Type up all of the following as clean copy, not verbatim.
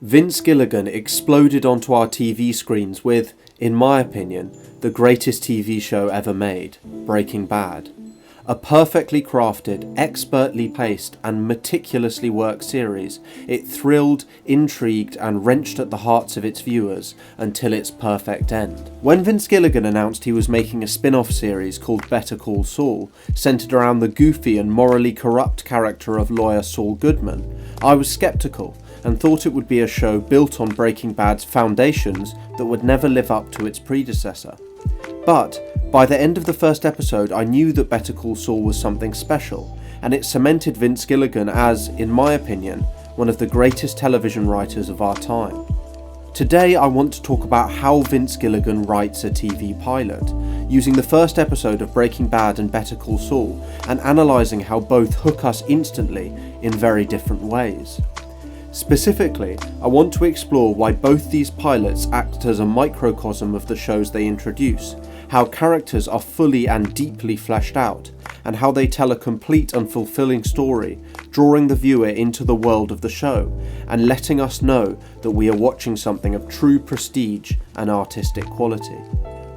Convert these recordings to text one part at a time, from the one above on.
Vince Gilligan exploded onto our TV screens with, in my opinion, the greatest TV show ever made, Breaking Bad. A perfectly crafted, expertly paced and meticulously worked series, it thrilled, intrigued and wrenched at the hearts of its viewers until its perfect end. When Vince Gilligan announced he was making a spin-off series called Better Call Saul, centred around the goofy and morally corrupt character of lawyer Saul Goodman, I was sceptical and thought it would be a show built on Breaking Bad's foundations that would never live up to its predecessor. But by the end of the first episode, I knew that Better Call Saul was something special, and it cemented Vince Gilligan as, in my opinion, one of the greatest television writers of our time. Today I want to talk about how Vince Gilligan writes a TV pilot, using the first episode of Breaking Bad and Better Call Saul, and analysing how both hook us instantly in very different ways. Specifically, I want to explore why both these pilots act as a microcosm of the shows they introduce, how characters are fully and deeply fleshed out, and how they tell a complete and fulfilling story, drawing the viewer into the world of the show, and letting us know that we are watching something of true prestige and artistic quality.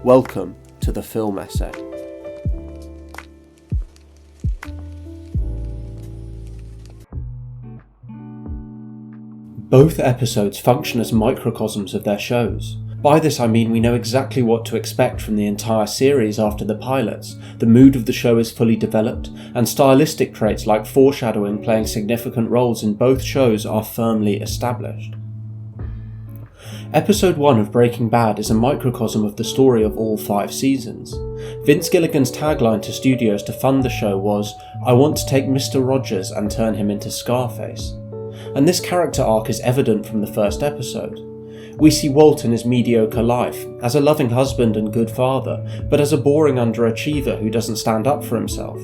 Welcome to the Film Essay. Both episodes function as microcosms of their shows. By this I mean we know exactly what to expect from the entire series after the pilots, the mood of the show is fully developed, and stylistic traits like foreshadowing playing significant roles in both shows are firmly established. Episode 1 of Breaking Bad is a microcosm of the story of all 5 seasons. Vince Gilligan's tagline to studios to fund the show was, "I want to take Mr. Rogers and turn him into Scarface." And this character arc is evident from the first episode. We see Walt in his mediocre life, as a loving husband and good father, but as a boring underachiever who doesn't stand up for himself.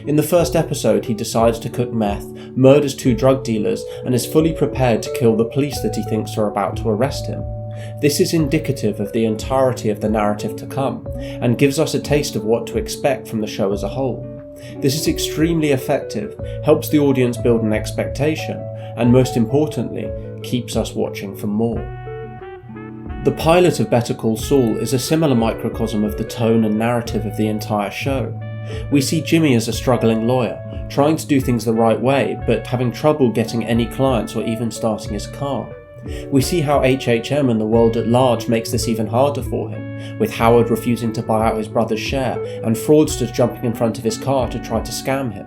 In the first episode he decides to cook meth, murders 2 drug dealers, and is fully prepared to kill the police that he thinks are about to arrest him. This is indicative of the entirety of the narrative to come, and gives us a taste of what to expect from the show as a whole. This is extremely effective, helps the audience build an expectation, and most importantly, keeps us watching for more. The pilot of Better Call Saul is a similar microcosm of the tone and narrative of the entire show. We see Jimmy as a struggling lawyer, trying to do things the right way, but having trouble getting any clients or even starting his car. We see how HHM and the world at large makes this even harder for him, with Howard refusing to buy out his brother's share and fraudsters jumping in front of his car to try to scam him.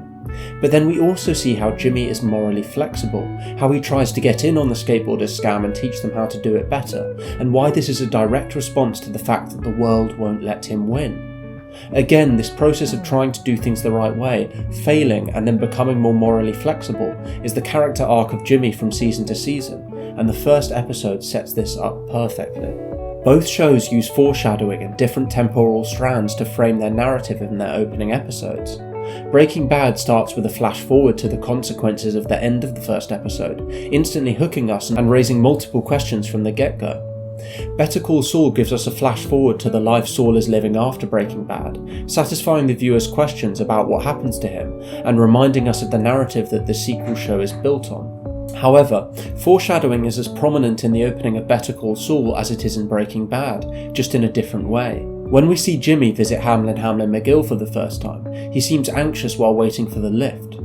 But then we also see how Jimmy is morally flexible, how he tries to get in on the skateboarders scam and teach them how to do it better, and why this is a direct response to the fact that the world won't let him win. Again, this process of trying to do things the right way, failing and then becoming more morally flexible is the character arc of Jimmy from season to season, and the first episode sets this up perfectly. Both shows use foreshadowing and different temporal strands to frame their narrative in their opening episodes. Breaking Bad starts with a flash forward to the consequences of the end of the first episode, instantly hooking us and raising multiple questions from the get-go. Better Call Saul gives us a flash forward to the life Saul is living after Breaking Bad, satisfying the viewer's questions about what happens to him, and reminding us of the narrative that the sequel show is built on. However, foreshadowing is as prominent in the opening of Better Call Saul as it is in Breaking Bad, just in a different way. When we see Jimmy visit Hamlin McGill for the first time, he seems anxious while waiting for the lift.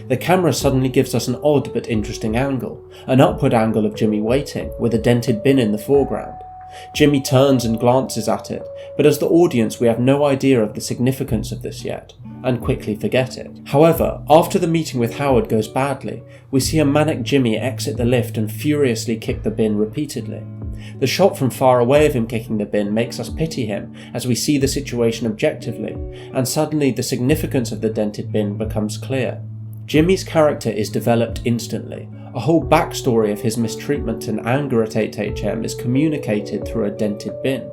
The camera suddenly gives us an odd but interesting angle, an upward angle of Jimmy waiting, with a dented bin in the foreground. Jimmy turns and glances at it, but as the audience we have no idea of the significance of this yet, and quickly forget it. However, after the meeting with Howard goes badly, we see a manic Jimmy exit the lift and furiously kick the bin repeatedly. The shot from far away of him kicking the bin makes us pity him as we see the situation objectively, and suddenly the significance of the dented bin becomes clear. Jimmy's character is developed instantly. A whole backstory of his mistreatment and anger at HHM is communicated through a dented bin.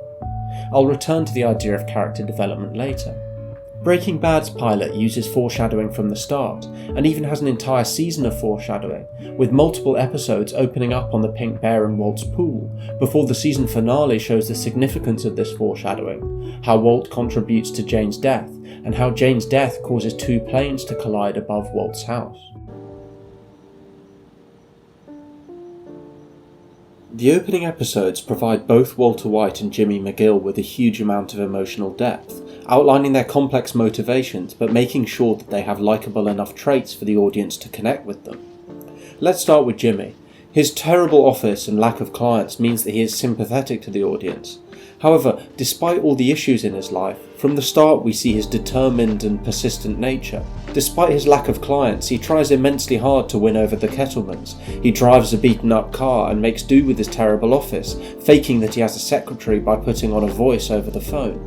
I'll return to the idea of character development later. Breaking Bad's pilot uses foreshadowing from the start, and even has an entire season of foreshadowing, with multiple episodes opening up on the pink bear in Walt's pool, before the season finale shows the significance of this foreshadowing, how Walt contributes to Jane's death, and how Jane's death causes 2 planes to collide above Walt's house. The opening episodes provide both Walter White and Jimmy McGill with a huge amount of emotional depth, outlining their complex motivations but making sure that they have likeable enough traits for the audience to connect with them. Let's start with Jimmy. His terrible office and lack of clients means that he is sympathetic to the audience. However, despite all the issues in his life, from the start we see his determined and persistent nature. Despite his lack of clients, he tries immensely hard to win over the Kettlemans. He drives a beaten up car and makes do with his terrible office, faking that he has a secretary by putting on a voice over the phone.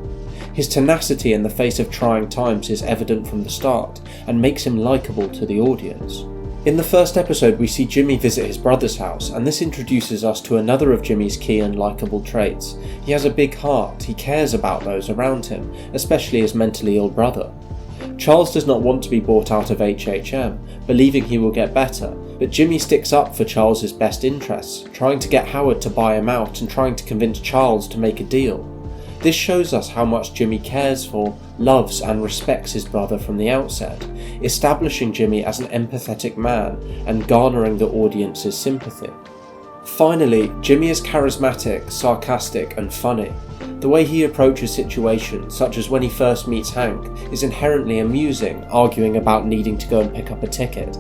His tenacity in the face of trying times is evident from the start and makes him likeable to the audience. In the first episode we see Jimmy visit his brother's house, and this introduces us to another of Jimmy's key and likeable traits. He has a big heart, he cares about those around him, especially his mentally ill brother. Charles does not want to be bought out of HHM, believing he will get better, but Jimmy sticks up for Charles's best interests, trying to get Howard to buy him out and trying to convince Charles to make a deal. This shows us how much Jimmy cares for, loves and respects his brother from the outset, establishing Jimmy as an empathetic man and garnering the audience's sympathy. Finally, Jimmy is charismatic, sarcastic and funny. The way he approaches situations, such as when he first meets Hank, is inherently amusing, arguing about needing to go and pick up a ticket.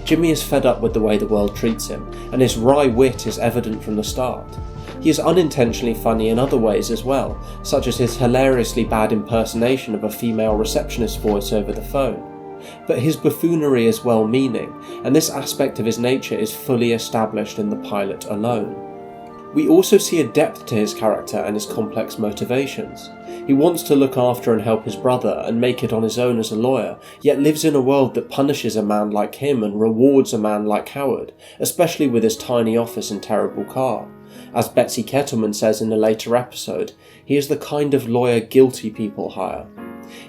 Jimmy is fed up with the way the world treats him, and his wry wit is evident from the start. He is unintentionally funny in other ways as well, such as his hilariously bad impersonation of a female receptionist's voice over the phone. But his buffoonery is well-meaning, and this aspect of his nature is fully established in the pilot alone. We also see a depth to his character and his complex motivations. He wants to look after and help his brother and make it on his own as a lawyer, yet lives in a world that punishes a man like him and rewards a man like Howard, especially with his tiny office and terrible car. As Betsy Kettleman says in a later episode, he is the kind of lawyer guilty people hire.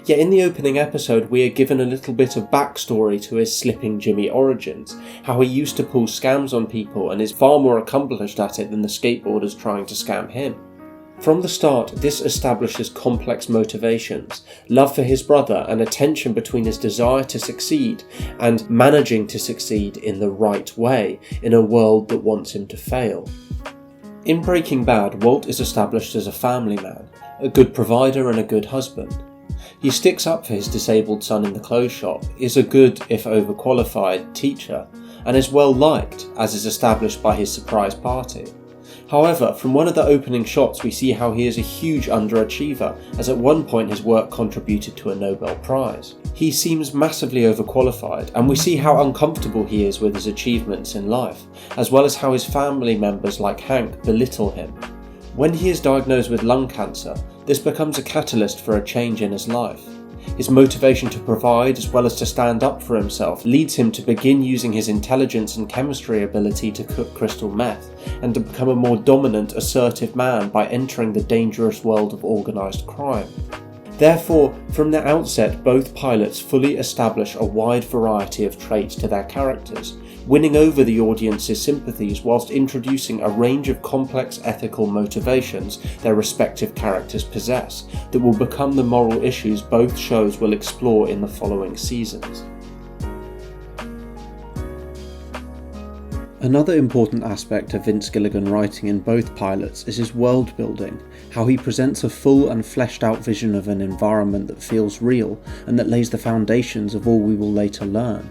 Yet in the opening episode we are given a little bit of backstory to his slipping Jimmy origins, how he used to pull scams on people and is far more accomplished at it than the skateboarders trying to scam him. From the start, this establishes complex motivations, love for his brother and a tension between his desire to succeed and managing to succeed in the right way in a world that wants him to fail. In Breaking Bad, Walt is established as a family man, a good provider and a good husband. He sticks up for his disabled son in the clothes shop, is a good, if overqualified, teacher, and is well liked, as is established by his surprise party. However, from one of the opening shots we see how he is a huge underachiever, as at one point his work contributed to a Nobel Prize. He seems massively overqualified, and we see how uncomfortable he is with his achievements in life, as well as how his family members like Hank belittle him. When he is diagnosed with lung cancer, this becomes a catalyst for a change in his life. His motivation to provide as well as to stand up for himself leads him to begin using his intelligence and chemistry ability to cook crystal meth, and to become a more dominant, assertive man by entering the dangerous world of organised crime. Therefore, from the outset, both pilots fully establish a wide variety of traits to their characters, winning over the audience's sympathies whilst introducing a range of complex ethical motivations their respective characters possess that will become the moral issues both shows will explore in the following seasons. Another important aspect of Vince Gilligan writing in both pilots is his world building, how he presents a full and fleshed out vision of an environment that feels real and that lays the foundations of all we will later learn.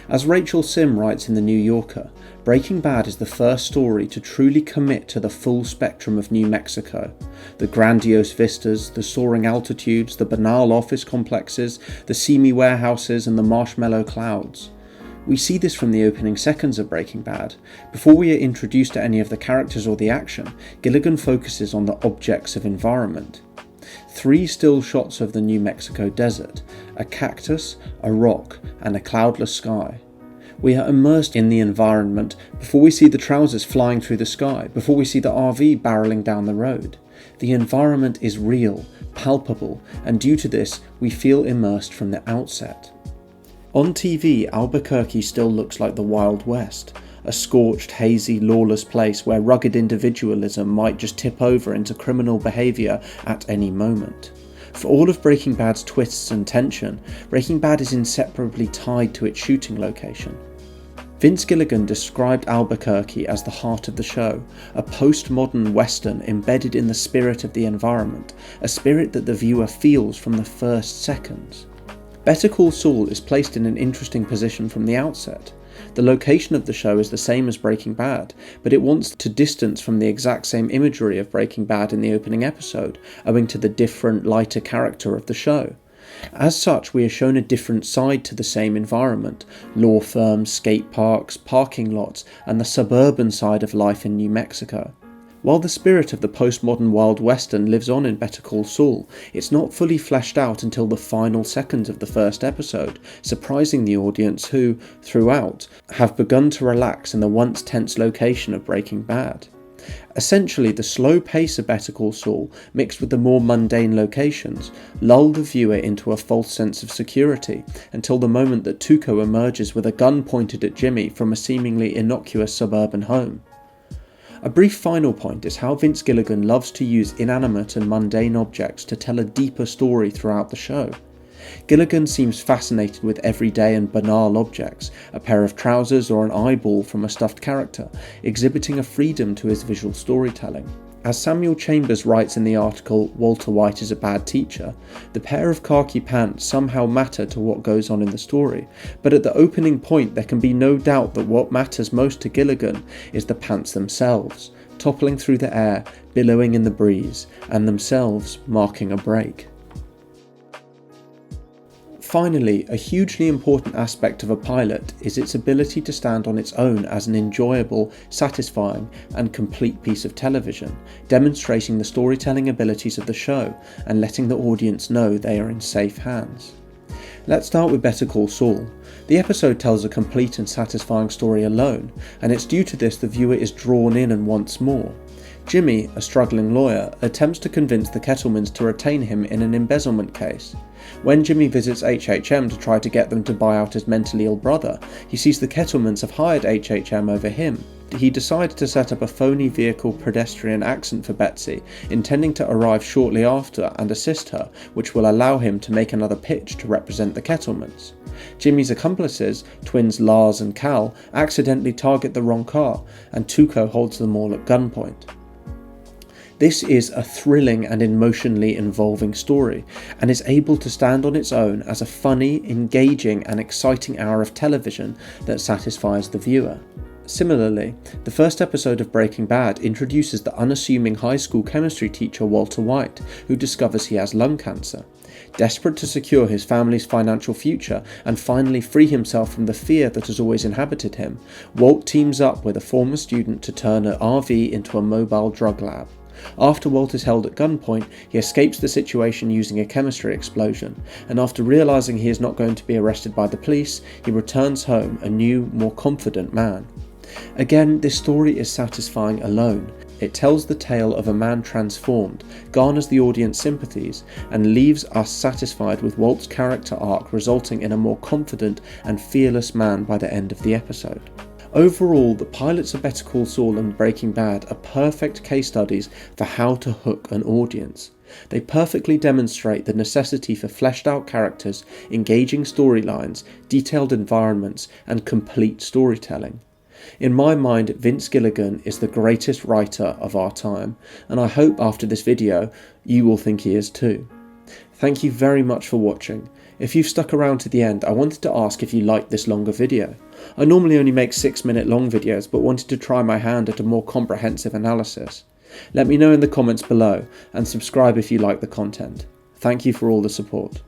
As Rachel Sim writes in The New Yorker, Breaking Bad is the first story to truly commit to the full spectrum of New Mexico. The grandiose vistas, the soaring altitudes, the banal office complexes, the seamy warehouses and the marshmallow clouds. We see this from the opening seconds of Breaking Bad. Before we are introduced to any of the characters or the action, Gilligan focuses on the objects of environment. 3 still shots of the New Mexico desert, a cactus, a rock, and a cloudless sky. We are immersed in the environment before we see the trousers flying through the sky, before we see the RV barreling down the road. The environment is real, palpable, and due to this, we feel immersed from the outset. On TV, Albuquerque still looks like the Wild West, a scorched, hazy, lawless place where rugged individualism might just tip over into criminal behaviour at any moment. For all of Breaking Bad's twists and tension, Breaking Bad is inseparably tied to its shooting location. Vince Gilligan described Albuquerque as the heart of the show, a postmodern western embedded in the spirit of the environment, a spirit that the viewer feels from the first seconds. Better Call Saul is placed in an interesting position from the outset. The location of the show is the same as Breaking Bad, but it wants to distance from the exact same imagery of Breaking Bad in the opening episode, owing to the different, lighter character of the show. As such, we are shown a different side to the same environment: law firms, skate parks, parking lots, and the suburban side of life in New Mexico. While the spirit of the postmodern Wild Western lives on in Better Call Saul, it's not fully fleshed out until the final seconds of the first episode, surprising the audience who, throughout, have begun to relax in the once tense location of Breaking Bad. Essentially, the slow pace of Better Call Saul, mixed with the more mundane locations, lull the viewer into a false sense of security until the moment that Tuco emerges with a gun pointed at Jimmy from a seemingly innocuous suburban home. A brief final point is how Vince Gilligan loves to use inanimate and mundane objects to tell a deeper story throughout the show. Gilligan seems fascinated with everyday and banal objects, a pair of trousers or an eyeball from a stuffed character, exhibiting a freedom to his visual storytelling. As Samuel Chambers writes in the article "Walter White is a Bad Teacher," the pair of khaki pants somehow matter to what goes on in the story, but at the opening point there can be no doubt that what matters most to Gilligan is the pants themselves, toppling through the air, billowing in the breeze, and themselves marking a break. Finally, a hugely important aspect of a pilot is its ability to stand on its own as an enjoyable, satisfying, and complete piece of television, demonstrating the storytelling abilities of the show and letting the audience know they are in safe hands. Let's start with Better Call Saul. The episode tells a complete and satisfying story alone, and it's due to this the viewer is drawn in and wants more. Jimmy, a struggling lawyer, attempts to convince the Kettlemans to retain him in an embezzlement case. When Jimmy visits HHM to try to get them to buy out his mentally ill brother, he sees the Kettlemans have hired HHM over him. He decides to set up a phony vehicle pedestrian accident for Betsy, intending to arrive shortly after and assist her, which will allow him to make another pitch to represent the Kettlemans. Jimmy's accomplices, twins Lars and Cal, accidentally target the wrong car, and Tuco holds them all at gunpoint. This is a thrilling and emotionally involving story, and is able to stand on its own as a funny, engaging and exciting hour of television that satisfies the viewer. Similarly, the first episode of Breaking Bad introduces the unassuming high school chemistry teacher Walter White, who discovers he has lung cancer. Desperate to secure his family's financial future and finally free himself from the fear that has always inhabited him, Walt teams up with a former student to turn an RV into a mobile drug lab. After Walt is held at gunpoint, he escapes the situation using a chemistry explosion, and after realising he is not going to be arrested by the police, he returns home a new, more confident man. Again, this story is satisfying alone. It tells the tale of a man transformed, garners the audience sympathies, and leaves us satisfied with Walt's character arc, resulting in a more confident and fearless man by the end of the episode. Overall, the pilots of Better Call Saul and Breaking Bad are perfect case studies for how to hook an audience. They perfectly demonstrate the necessity for fleshed out characters, engaging storylines, detailed environments, and complete storytelling. In my mind, Vince Gilligan is the greatest writer of our time, and I hope after this video you will think he is too. Thank you very much for watching. If you've stuck around to the end, I wanted to ask if you liked this longer video. I normally only make 6-minute long videos, but wanted to try my hand at a more comprehensive analysis. Let me know in the comments below, and subscribe if you like the content. Thank you for all the support.